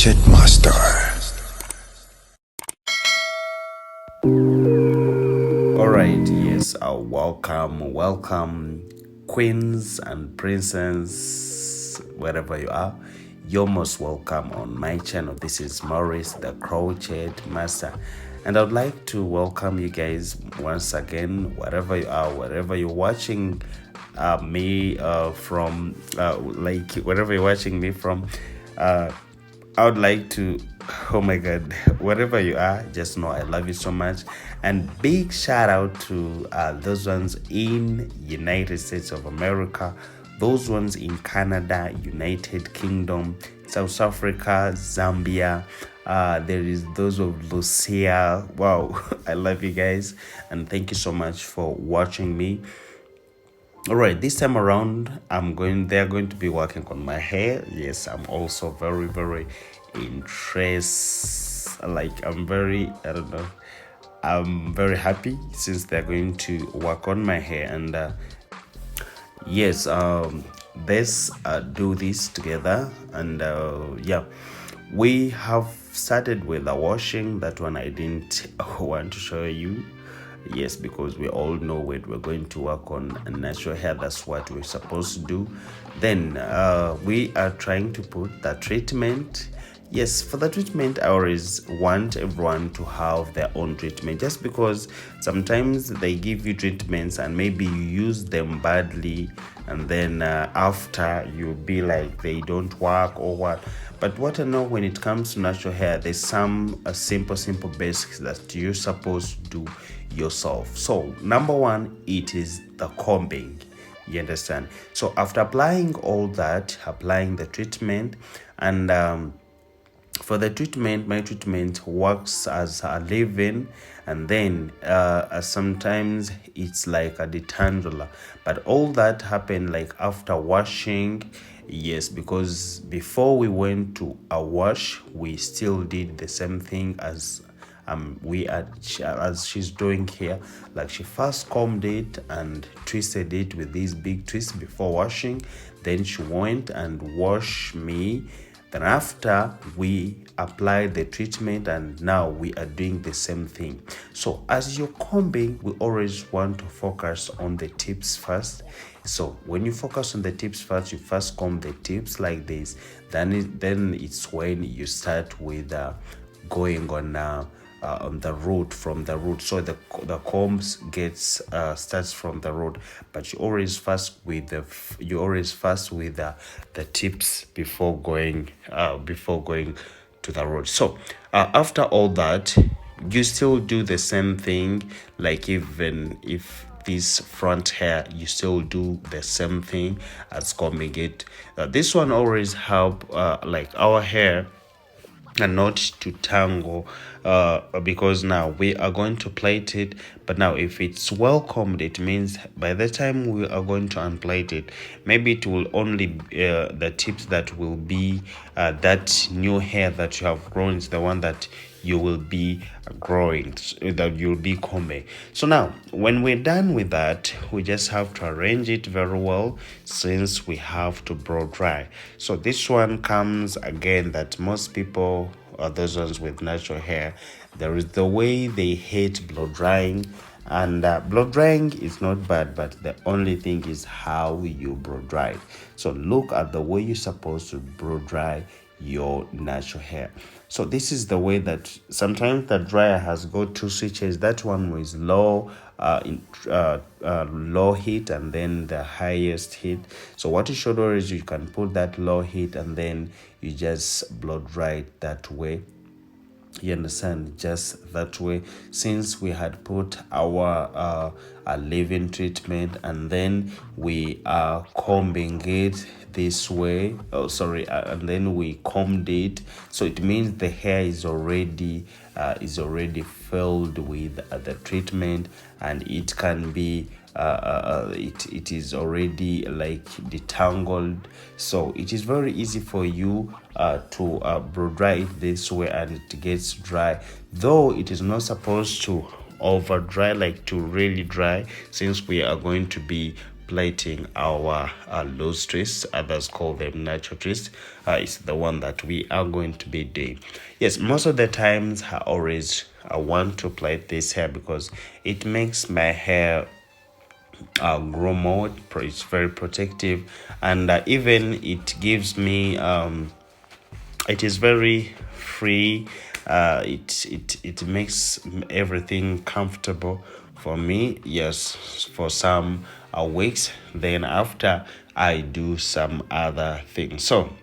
Gadget Master. Alright, yes, welcome, queens and princes, wherever you are. You're most welcome on my channel. This is Maurice, the Crochet Master, and I'd like to welcome you guys once again, wherever you are, wherever you're watching me from, like wherever you're watching me from. I would like to, oh my God, wherever you are, just know I love you so much. And big shout out to those ones in United States of America, those ones in Canada, United Kingdom, South Africa, Zambia. There is those of Lucia. Wow, I love you guys, and thank you so much for watching me. All right, this time around they're going to be working on my hair. Yes, I'm also very interested, like I'm very, I don't know, I'm very happy since they're going to work on my hair. And yes, let's do this together. And yeah, we have started with the washing. That one I didn't want to show you. Yes, because we all know it. We're going to work on natural hair. That's what we're supposed to do. Then we are trying to put the treatment. Yes, for the treatment, I always want everyone to have their own treatment, just because sometimes they give you treatments and maybe you use them badly, and then after you'll be like they don't work or what. But what I know, when it comes to natural hair, there's some simple basics that you're supposed to do yourself. So number one, it is the combing. You understand? So after applying all that, applying the treatment, and for the treatment, my treatment works as a leave-in, and then sometimes it's like a detangler. But all that happened like after washing. Yes, because before we went to a wash, we still did the same thing as as she's doing here. Like, she first combed it and twisted it with these big twists before washing. Then she went and washed me. Then after, we applied the treatment, and now we are doing the same thing. So as you're combing, we always want to focus on the tips first. So when you focus on the tips first, you first comb the tips like this. Then it's when you start with going on the root, from the root. So the combs gets starts from the root, but you always first with the tips before going to the root. So after all that, you still do the same thing. Like, even if this front hair, you still do the same thing as combing it. This one always help like our hair and not to tangle, because now we are going to plait it. But now if it's well combed, it means by the time we are going to unplait it, maybe it will only the tips that will be that new hair that you have grown is the one that you will be growing, that you'll be combing. So now when we're done with that, we just have to arrange it very well, since we have to blow dry. So this one comes again that most people, or those ones with natural hair, there is the way they hate blow drying. And blow drying is not bad, but the only thing is how you blow dry it. So look at the way you're supposed to blow dry your natural hair. So this is the way that sometimes the dryer has got two switches. That one is low low heat, and then the highest heat. So what you should do is you can put that low heat, and then you just blow dry it that way. You understand? Just that way, since we had put our leave-in treatment, and then we are combing it this way. Oh, sorry, and then we combed it. So it means the hair is already filled with the treatment, and it can be it is already like detangled. So it is very easy for you to blow dry it this way, and it gets dry, though it is not supposed to over dry, like to really dry, since we are going to be plating our loose twists. Others call them natural twists. It's the one that we are going to be doing. Yes, most of the times I want to plait this hair because it makes my hair grow more. It's very protective, and even it gives me it is very free. It makes everything comfortable for me. Yes, for some weeks. Then after I do some other things. So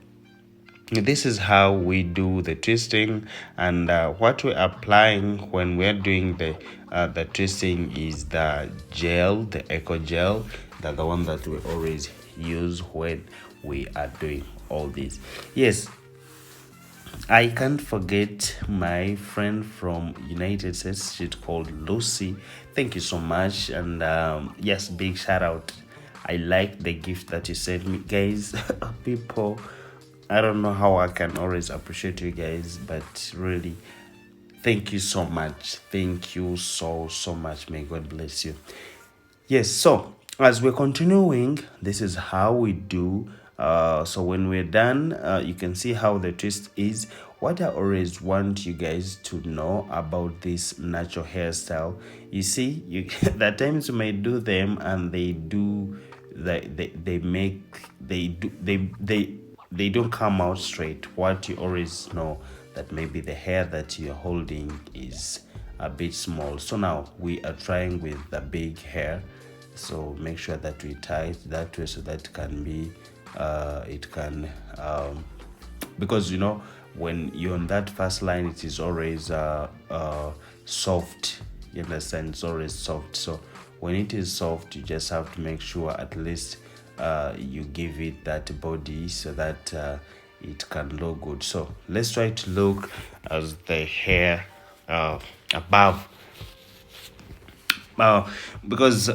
this is how we do the twisting, and what we're applying when we're doing the twisting is the gel, the eco gel, the one that we always use when we are doing all this. Yes, I can't forget my friend from United States. She's called Lucy. Thank you so much. And yes, big shout out. I like the gift that you sent me, guys. People, I don't know how I can always appreciate you guys, but really, thank you so much. Thank you so much. May God bless you. Yes, so as we're continuing, this is how we do. So when we're done, you can see how the twist is. What I always want you guys to know about this natural hairstyle, you see, you that times you may do them and they don't come out straight. What you always know that maybe the hair that you're holding is a bit small. So now we are trying with the big hair, so make sure that we tie it that way so that it can be because you know when you're on that first line it is always soft, you understand, it's always soft. So when it is soft you just have to make sure at least you give it that body so that it can look good. So let's try to look as the hair above, because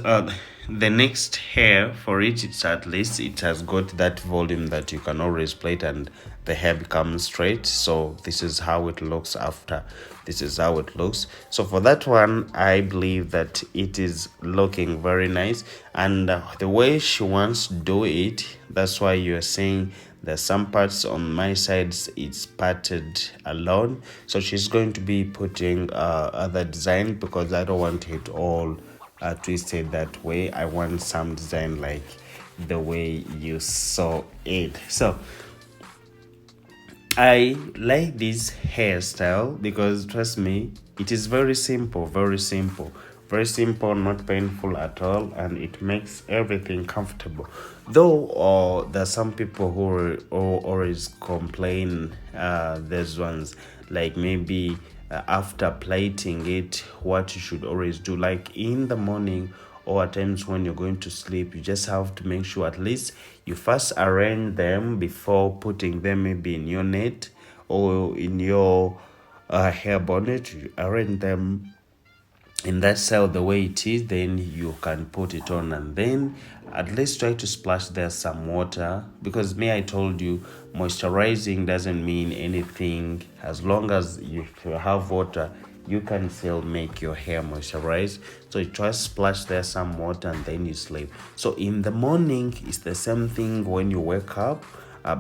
the next hair for it, it's at least it has got that volume that you can always plait and the hair becomes straight. So this is how it looks after. This is how it looks. So for that one, I believe that it is looking very nice, and the way she wants to do it, that's why you're saying there's some parts on my sides it's parted alone. So she's going to be putting other design because I don't want it all twisted that way. I want some design like the way you saw it. So I like this hairstyle because trust me, it is very simple, very simple, not painful at all, and it makes everything comfortable. Though there's some people who always complain, there's ones like maybe after plating it, what you should always do, like in the morning or at times when you're going to sleep, you just have to make sure at least you first arrange them before putting them maybe in your net or in your hair bonnet. You arrange them in that cell the way it is, then you can put it on, and then at least try to splash there some water, because I told you moisturizing doesn't mean anything. As long as you have water, you can still make your hair moisturize. So you try to splash there some water and then you sleep. So in the morning it's the same thing. When you wake up,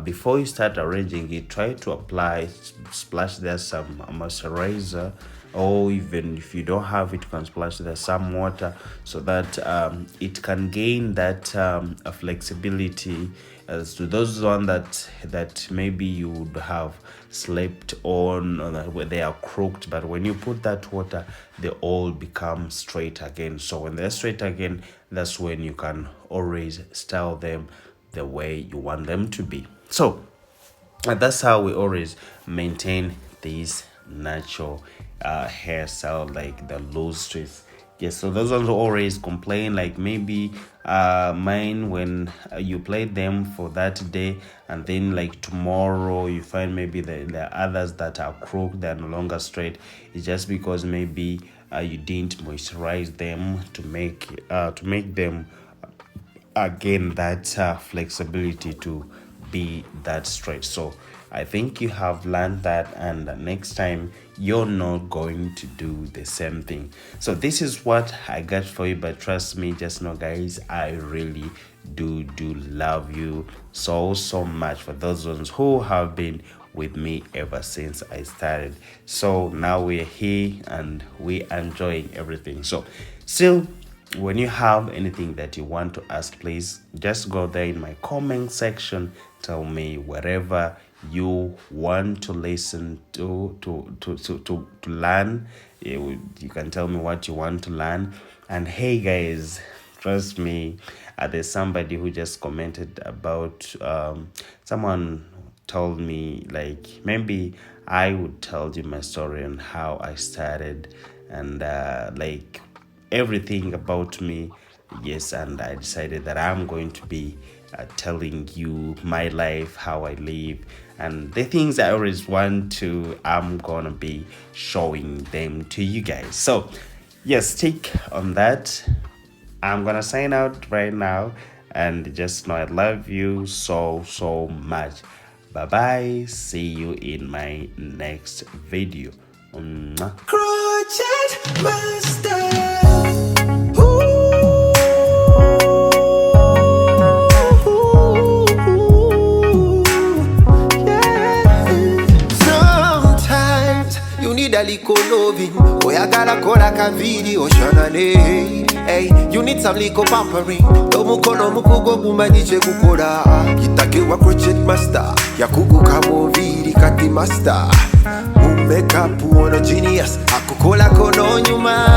before you start arranging it, try to apply, splash there some moisturizer, or even if you don't have it, you can splash there some water so that it can gain that flexibility. As to those one that maybe you would have slept on, where they are crooked, but when you put that water they all become straight again. So when they're straight again, that's when you can always style them the way you want them to be. So that's how we always maintain these natural hairstyle, like the loose twists. Yes, so those ones always complain, like maybe mine, when you play them for that day and then like tomorrow you find maybe the others that are crooked, they're no longer straight. It's just because maybe you didn't moisturize them to make them again that flexibility to be that straight. So I think you have learned that, and next time you're not going to do the same thing. So this is what I got for you, but trust me, just know guys, I really do love you so much, for those ones who have been with me ever since I started. So now we're here and we're enjoying everything. So still, when you have anything that you want to ask, please just go there in my comment section. Tell me whatever you want to listen to learn. You can tell me what you want to learn. And hey guys, trust me, there's somebody who just commented about someone told me like maybe I would tell you my story on how I started, and like everything about me. Yes, and I decided that I'm going to be telling you my life, how I live, and the things I always want to. I'm gonna be showing them to you guys. So yes, take on that. I'm gonna sign out right now, and just know I love you so much. Bye bye. See you in my next video. Mwah. Crochet Master. A little loving, oh ya gotta call like a video, Shanane. Hey, you need some little pampering. Tomukono mukugo bumaniche kukora. Kitake wa crochet master, ya kuku kamo viri kati master. Makeup uono genius, akukola kono nyuma.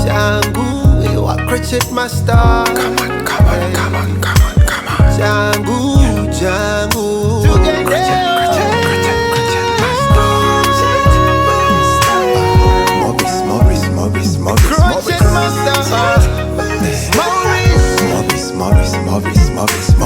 Jangu, you a crochet master. Come on. Jangu. Together. Crochet master, Maurice.